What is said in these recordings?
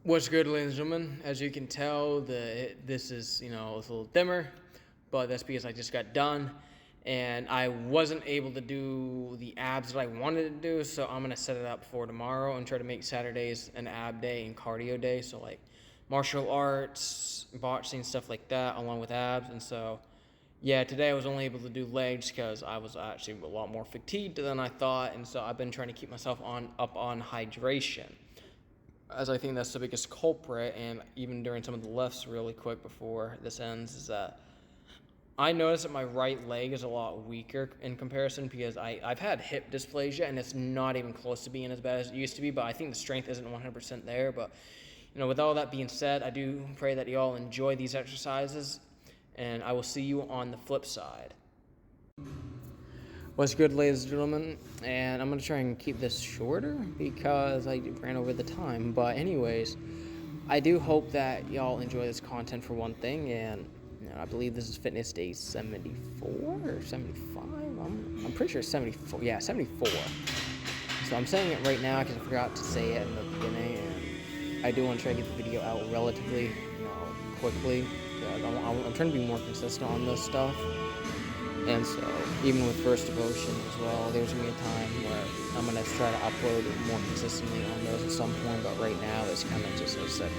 What's good, ladies and gentlemen? As you can tell, this is, a little dimmer, but that's because I just got done and I wasn't able to do the abs that I wanted to do, so I'm going to set it up for tomorrow and try to make Saturdays an ab day and cardio day, so like martial arts, boxing, stuff like that, along with abs. And so, yeah, today I was only able to do legs because I was actually a lot more fatigued than I thought, and so I've been trying to keep myself up on hydration, as I think that's the biggest culprit. And even during some of the lifts really quick before this ends, is that I noticed that my right leg is a lot weaker in comparison because I've had hip dysplasia and it's not even close to being as bad as it used to be, but I think the strength isn't 100% there. But, with all that being said, I do pray that y'all enjoy these exercises, and I will see you on the flip side. What's good, ladies and gentlemen? And I'm going to try and keep this shorter because I ran over the time. But anyways, I do hope that y'all enjoy this content for one thing. And I believe this is Fitness Day 74 or 75. I'm pretty sure 74. Yeah, 74. So I'm saying it right now because I forgot to say it in the beginning. And I do want to try to get the video out relatively, quickly. I'm trying to be more consistent on this stuff. And so, even with First Devotion as well, there's going to be a time where I'm going to try to upload more consistently on those at some point, but right now it's kind of just, as I said,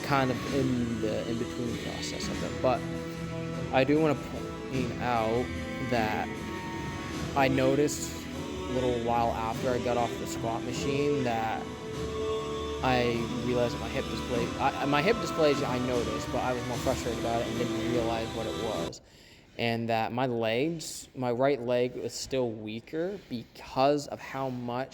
kind of in the in-between process of it. But I do want to point out that I noticed a little while after I got off the squat machine that I realized that my hip dysplasia I noticed, but I was more frustrated about it and didn't realize what it was. And that my right leg is still weaker because of how long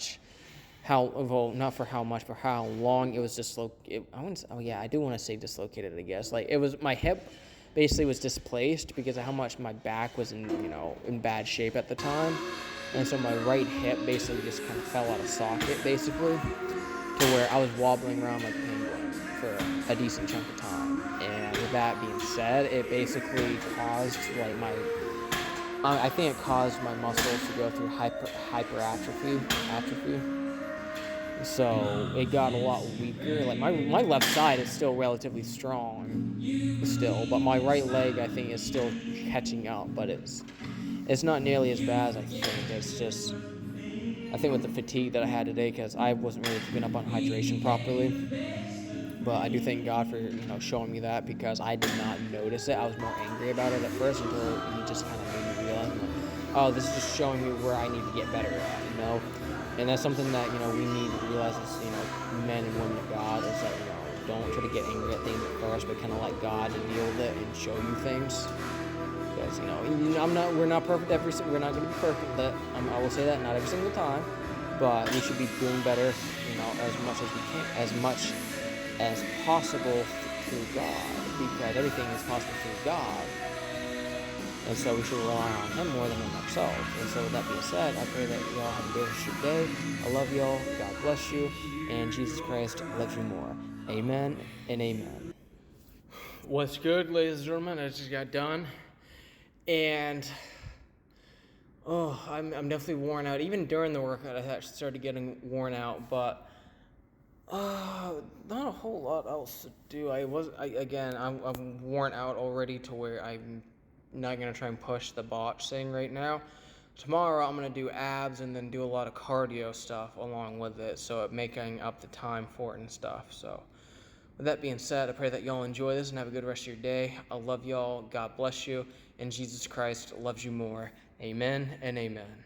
it was dislocated. I do want to say dislocated, I guess. Like, it was, my hip basically was displaced because of how much my back was in bad shape at the time. And so my right hip basically just kind of fell out of socket, basically, to where I was wobbling around like a penguin for a decent chunk of time. And with that being said, it basically caused I think it caused my muscles to go through hypertrophy. So it got a lot weaker. Like, my left side is still relatively strong, but my right leg, I think, is still catching up. But it's not nearly as bad as I think. It's just, I think, with the fatigue that I had today, because I wasn't really keeping up on hydration properly. But I do thank God for, showing me that, because I did not notice it. I was more angry about it at first until he just kind of made me realize, oh, this is just showing me where I need to get better at, And that's something that, we need to realize as, men and women of God, is that, don't try to get angry at things at first, but kind of let God deal with it and show you things. Because, we're not perfect we're not going to be perfect. I will say that, not every single time, but we should be doing better, as much as we can, as much as possible through God, because everything is possible through God, and so we should rely on Him more than on ourselves. And so, with that being said, I pray that y'all have a great rest of your day. I love y'all. God bless you, and Jesus Christ loves you more. Amen and amen. What's good, ladies and gentlemen? I just got done, and I'm definitely worn out. Even during the workout, I actually started getting worn out, but not a whole lot else to do. I'm worn out already to where I'm not gonna try and push the botch thing right now. Tomorrow I'm gonna do abs and then do a lot of cardio stuff along with it, so making up the time for it and stuff. So, with that being said, I pray that y'all enjoy this and have a good rest of your day. I love y'all. God bless you, and Jesus Christ loves you more. Amen and amen.